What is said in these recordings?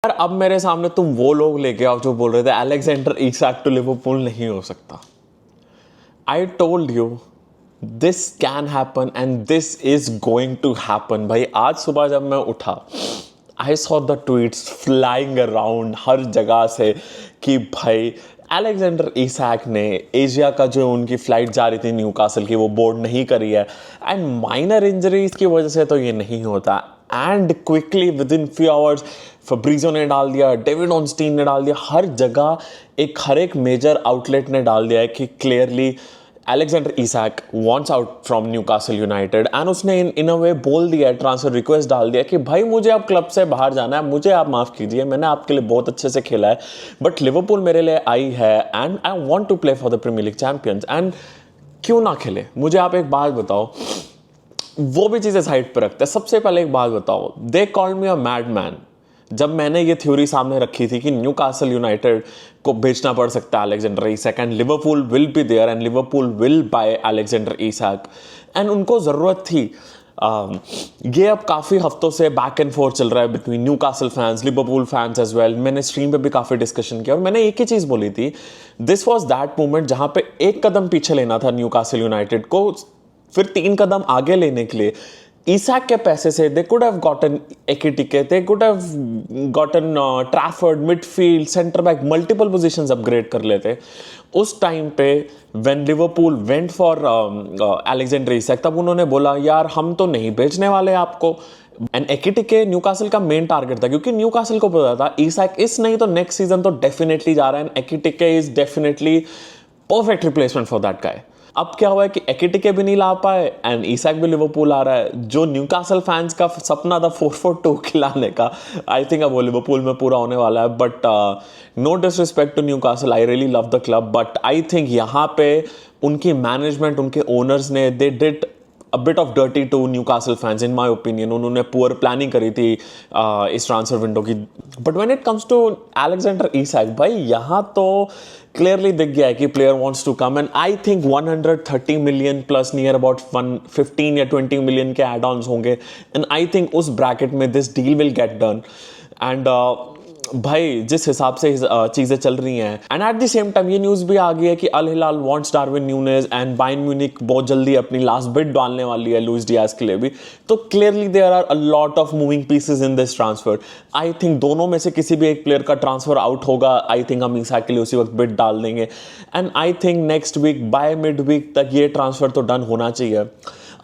यार अब मेरे सामने तुम वो लोग लेके आओ जो बोल रहे थे अलेक्जेंडर इसाक टू लिवरपूल नहीं हो सकता। I told you this can happen and this is going to happen. भाई आज सुबह जब मैं उठा I saw the tweets flying around हर जगह से कि भाई अलेक्जेंडर इसाक ने एशिया का जो उनकी फ्लाइट जा रही थी न्यूकासल की वो बोर्ड नहीं करी है एंड माइनर इंजरीज की वजह से तो ये नहीं होता। And quickly within few hours Fabrizio ने डाल दिया, डेविड ऑनस्टीन ने डाल दिया, हर जगह हर एक मेजर आउटलेट ने डाल दिया है कि clearly Alexander Isak wants out from Newcastle United. And उसने इन अ वे बोल दिया, ट्रांसफर रिक्वेस्ट डाल दिया कि भाई मुझे अब क्लब से बाहर जाना है, मुझे आप माफ़ कीजिए, मैंने आपके लिए बहुत अच्छे से खेला है बट लिवरपूल मेरे लिए आई है and I want to play for the Premier League champions. And क्यों ना खेले? मुझे आप एक बात बताओ, वो भी चीज़ें साइड पर रखते हैं। सबसे पहले एक बात बताओ, they called me a mad man जब मैंने ये थ्योरी सामने रखी थी कि न्यूकासल यूनाइटेड को बेचना पड़ सकता है Alexander Isak and Liverpool will be there and Liverpool will buy Alexander Isak. And उनको ज़रूरत थी। ये अब काफ़ी हफ्तों से बैक एंड फोर्थ चल रहा है between Newcastle fans, Liverpool fans as well. मैंने स्ट्रीम पे भी काफ़ी डिस्कशन किया और मैंने एक ही चीज़ बोली थी, दिस वॉज दैट मोमेंट जहाँ पे एक कदम पीछे लेना था न्यूकासल यूनाइटेड को, फिर 3 कदम आगे लेने के लिए इसाक के पैसे से they could have gotten Ekitike, they could have gotten Trafford, midfield, centre back, multiple positions upgrade कर लेते। उस टाइम पे when Liverpool went for Alexander Isak तब उन्होंने बोला यार हम तो नहीं बेचने वाले आपको। एंड एकिटिके न्यूकासल का मेन टारगेट था क्योंकि न्यूकासल को पता था इसाक इस नहीं तो नेक्स्ट सीजन तो डेफिनेटली जा रहा है and एकिटिके is definitely perfect replacement for that guy. अब क्या हुआ है कि एकिटिके भी नहीं ला पाए एंड इसाक भी लिवरपूल आ रहा है। जो न्यूकासल फैंस का सपना था 4-4-2 खिलाने का, आई थिंक अब वो लिवरपूल में पूरा होने वाला है। But no disrespect to Newcastle, I really love the club, but I think यहाँ पे उनकी मैनेजमेंट, उनके ओनर्स ने they did a bit of dirty to Newcastle fans in my opinion। उन्होंने पुअर प्लानिंग करी थी इस ट्रांसफर विंडो की। But when it comes to Alexander Isak, भाई यहाँ तो क्लियरली दिख गया है कि player wants to come and I think 130 million plus near about 15 या 20 मिलियन के एड ऑन्स होंगे एंड आई थिंक उस ब्रैकेट में this deal will get done. And भाई जिस हिसाब से चीज़ें चल रही हैं and at the same time ये न्यूज़ भी आ गई है कि Al Hilal wants Darwin Nunez and Bayern Munich बहुत जल्दी अपनी लास्ट बिड डालने वाली है लुइस डियाज के लिए भी। तो clearly there are a lot of moving pieces in this transfer. I think दोनों में से किसी भी एक प्लेयर का ट्रांसफर आउट होगा, आई थिंक हम इसाक के लिए उसी वक्त बिड डाल देंगे and I think next week by mid week तक ये ट्रांसफर तो डन होना चाहिए।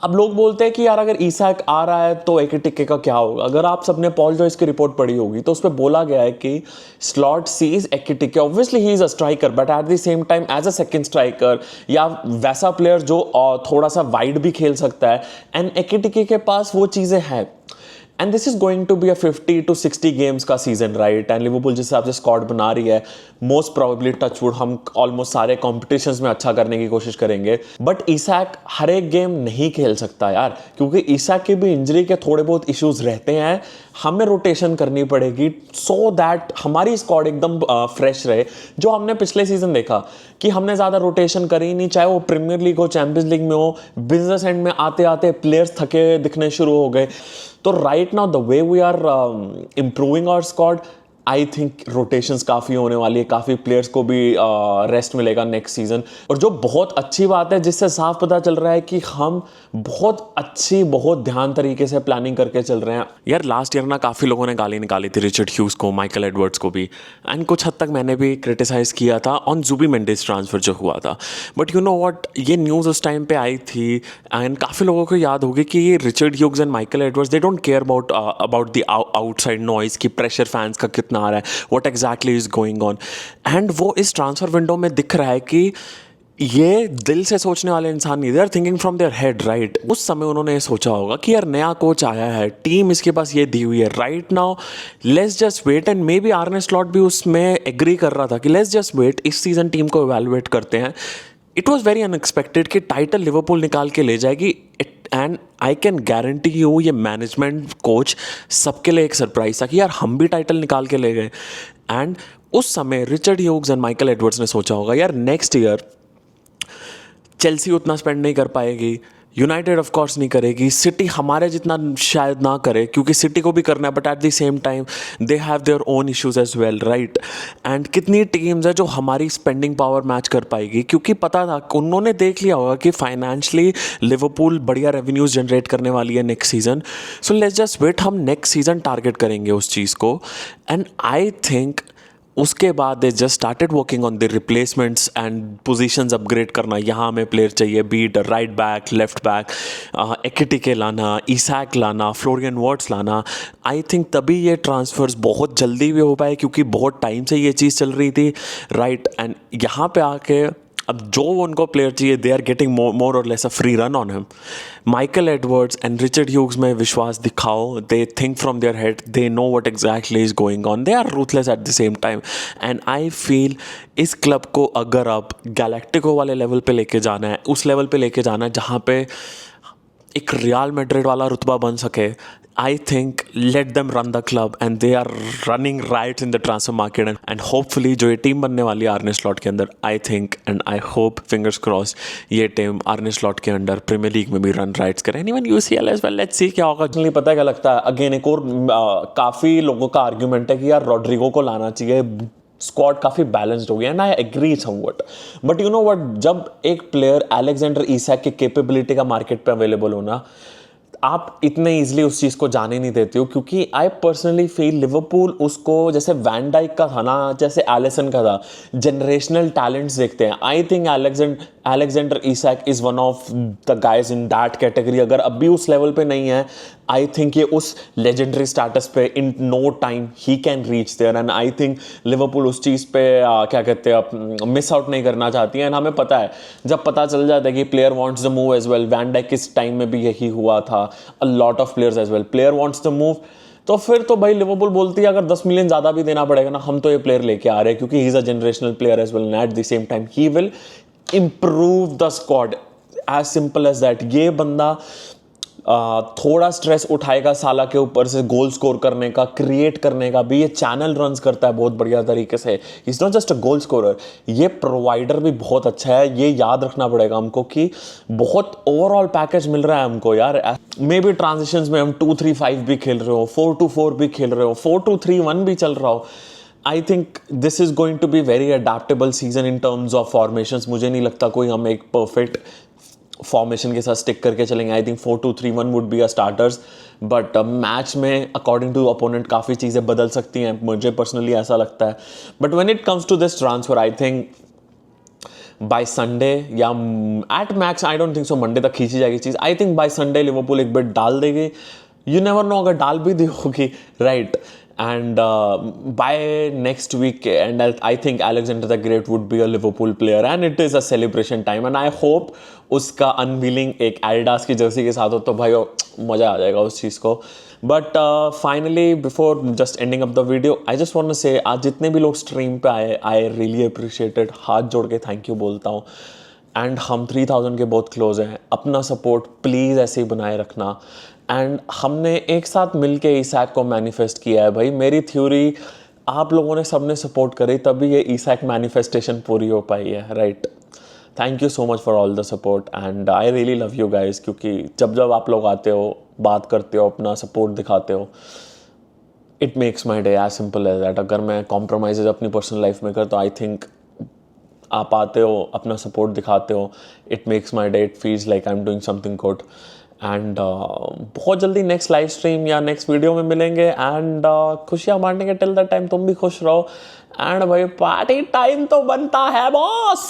अब लोग बोलते हैं कि यार अगर इसाक आ रहा है तो एकिटिके का क्या होगा? अगर आप सबने पॉल जॉइस की रिपोर्ट पढ़ी होगी तो उसमें बोला गया है कि Slot sees Ekitike, obviously he is a striker but at the same time as a second striker या वैसा प्लेयर जो थोड़ा सा वाइड भी खेल सकता है एंड एकिटिके के पास वो चीज़ें हैं। And this is going to be a 50 to 60 games का सीजन राइट एंड लिवरपूल जिस हिसाब से स्क्वाड बना रही है मोस्ट प्रोबेबली टचवुड हम ऑलमोस्ट सारे कॉम्पिटिशन्स में अच्छा करने की कोशिश करेंगे। बट इसाक हर एक गेम नहीं खेल सकता यार, क्योंकि इसाक के भी इंजरी के थोड़े बहुत इश्यूज रहते हैं। हमें रोटेशन करनी पड़ेगी सो दैट हमारी स्क्वाड एकदम फ्रेश रहे। जो हमने पिछले सीजन देखा कि हमने ज़्यादा रोटेशन करी नहीं, चाहे वो प्रीमियर लीग हो, चैंपियंस लीग में हो, बिजनेस एंड में आते आते प्लेयर्स थके दिखने शुरू हो गए। तो right now the way we are improving our squad, I think rotations काफ़ी होने वाली है, काफ़ी प्लेयर्स को भी रेस्ट मिलेगा नेक्स्ट सीजन। और जो बहुत अच्छी बात है जिससे साफ पता चल रहा है कि हम बहुत अच्छी, बहुत ध्यान तरीके से प्लानिंग करके चल रहे हैं। यार लास्ट ईयर ना काफ़ी लोगों ने गाली निकाली थी रिचर्ड ह्यूज को, माइकल एडवर्ड्स को भी, एंड कुछ हद तक मैंने भी क्रिटिसाइज़ किया था ऑन जुबी मेंडिस ट्रांसफर जो हुआ था। बट यू नो व्हाट, ये न्यूज़ उस टाइम पे आई थी एंड काफ़ी लोगों को याद होगी कि ये Richard Hughes and Michael Edwards they don't care about the outside noise की प्रेशर फैंस का कितना आ रहा है, what exactly is going on. And वो इस ट्रांसफर विंडो में दिख रहा है कि ये दिल से सोचने वाले इंसान नहीं, they are thinking from their head right. उस समय उन्होंने ये सोचा होगा कि यार नया कोच आया है, टीम इसके पास ये दी हुई है right now, let's just wait. And maybe Arne Slot भी उसमें एग्री कर रहा था कि लेट्स जस्ट वेट, इस सीजन टीम को इवैल्यूएट करते हैं। इट वॉज वेरी अनएक्सपेक्टेड कि टाइटल लिवरपूल निकाल के ले जाएगी and I can guarantee you ये मैनेजमेंट कोच सबके लिए एक सरप्राइज था कि यार हम भी टाइटल निकाल के ले गए। एंड उस समय Richard Hughes and Michael Edwards ने सोचा होगा यार नेक्स्ट ईयर चेल्सी उतना स्पेंड नहीं कर पाएगी, यूनाइटेड ऑफ कोर्स नहीं करेगी, सिटी हमारे जितना शायद ना करे, क्योंकि सिटी को भी करना है, but at the same time they have their own issues as well, right. And कितनी टीम्स है जो हमारी स्पेंडिंग पावर मैच कर पाएगी, क्योंकि पता था, उन्होंने देख लिया होगा कि फाइनेंशियली लिवरपूल बढ़िया रेवेन्यूज जनरेट करने वाली है next season. So let's just wait, हम नेक्स्ट सीजन टारगेट करेंगे उस चीज़ को। एंड आई थिंक उसके बाद they just started working on the replacements and positions upgrade करना। यहाँ हमें प्लेयर चाहिए, बीट right back, left back, Ekitike लाना, इसाक लाना, फ्लोरियन वर्ड्स लाना। आई थिंक तभी ये ट्रांसफर्स बहुत जल्दी भी हो पाए, क्योंकि बहुत टाइम से ये चीज़ चल रही थी, राइट। एंड यहाँ पे आके अब जो उनको प्लेयर चाहिए, they are getting more or less a free run on him. Michael Edwards and Richard Hughes में विश्वास दिखाओ, they think from their head, they know what exactly is going on, they are ruthless at the same time. And I feel इस club को अगर अब galactico वाले level पे लेके जाना है, उस लेवल पे लेके जाना है जहाँ पे एक रियल मैड्रिड वाला रुतबा बन सके, I think let them run the club and they are running right in the transfer market and hopefully जो ये टीम बनने वाली है आर्ने स्लॉट के अंदर, I think and I hope fingers crossed ये टीम आर्ने स्लॉट के अंडर प्रीमियर लीग में भी रन राइट्स करे, even UCL as well, let's see क्या होगा। नहीं पता क्या लगता है, अगेन एक और काफ़ी लोगों का आर्ग्यूमेंट है कि यार रॉड्रिगो को लाना चाहिए, स्क्वाड काफ़ी बैलेंस्ड हो गया, and I agree somewhat. But you know what, जब एक प्लेयर एलेक्जेंडर इसाक की कैपेबिलिटी का मार्केट पे अवेलेबल होना, आप इतने इजीली उस चीज़ को जाने नहीं देते हो, क्योंकि आई पर्सनली फील लिवरपूल उसको जैसे वैन डाइक का था ना, जैसे एलिसन का था, जनरेशनल टैलेंट्स देखते हैं। I think Alexander Isak is one of the guys in that category. अगर अब भी उस लेवल पे नहीं है, आई थिंक ये उस लेजेंडरी स्टेटस पे in no time he can reach there. And I think Liverpool उस चीज़ पे क्या कहते हैं, मिस आउट नहीं करना चाहती है। एंड हमें पता है, जब पता चल जाता है कि player wants the move as well, van Dijk किस टाइम में भी यही हुआ था, a lot of players as well, player wants the move, तो फिर तो भाई लिवरपूल बोलती है अगर 10 मिलियन ज़्यादा भी देना पड़ेगा ना, हम तो ये प्लेयर लेके आ रहे हैं, क्योंकि he is a generational player as well, and at the same time he will improve the squad, as simple as that. ये बंदा थोड़ा स्ट्रेस उठाएगा साला के ऊपर से गोल स्कोर करने का, क्रिएट करने का भी, ये चैनल रन्स करता है बहुत बढ़िया तरीके से। Is not just a goal scorer, ये प्रोवाइडर भी बहुत अच्छा है। ये याद रखना पड़ेगा हमको कि बहुत ओवरऑल पैकेज मिल रहा है हमको यार। मे बी ट्रांजिशंस में हम 2-3-5 भी खेल रहे हो, 4-2-4 भी खेल रहे हो, 4-2-3-1 भी चल रहा हो, I think this is going to be very adaptable season in terms of formations. मुझे नहीं लगता कोई हम एक परफेक्ट फॉर्मेशन के साथ स्टिक करके चलेंगे। I think 4-2-3-1 would be a starters, but match में अकॉर्डिंग टू अपोनेंट काफ़ी चीज़ें बदल सकती हैं, मुझे पर्सनली ऐसा लगता है। But when it comes to this transfer, I think by Sunday या at max, I don't think so Monday तक खींची जाएगी चीज़। I think by Sunday Liverpool एक बिट डाल देगी, यू नेवर नो, अगर डाल भी दी होगी, right. And by next week, and I think Alexander the Great would be a Liverpool player, and it is a celebration time, and I hope उसका unveiling एक Adidas की Jersey के साथ हो, तो भाई मज़ा आ जाएगा उस चीज़ को। But finally before just ending up the video, I just want to say, आज जितने भी लोग स्ट्रीम पे आए, आई रियली अप्रिशिएटेड, हाथ जोड़ के थैंक यू बोलता हूँ। एंड हम 3000 के बहुत क्लोज हैं, अपना सपोर्ट प्लीज़ ऐसे ही बनाए रखना। एंड हमने एक साथ मिलके ईसैक को मैनिफेस्ट किया है भाई। मेरी थ्योरी आप लोगों ने सबने सपोर्ट करी, तभी ये ईसैक मैनिफेस्टेशन पूरी हो पाई है, right. Thank you so much for all the support, and I really love you guys, क्योंकि जब जब आप लोग आते हो, बात करते हो, अपना सपोर्ट दिखाते हो, it makes my day, as simple as that. अगर मैं कॉम्प्रोमाइज़ अपनी पर्सनल लाइफ में कर, तो आई थिंक आप आते हो, अपना सपोर्ट दिखाते हो, it makes my day, it feels like I am doing something good. And बहुत जल्दी नेक्स्ट लाइव स्ट्रीम या नेक्स्ट वीडियो में मिलेंगे, एंड खुशियाँ बांटने के, टिल द टाइम तुम भी खुश रहो, एंड भाई पार्टी टाइम तो बनता है बॉस।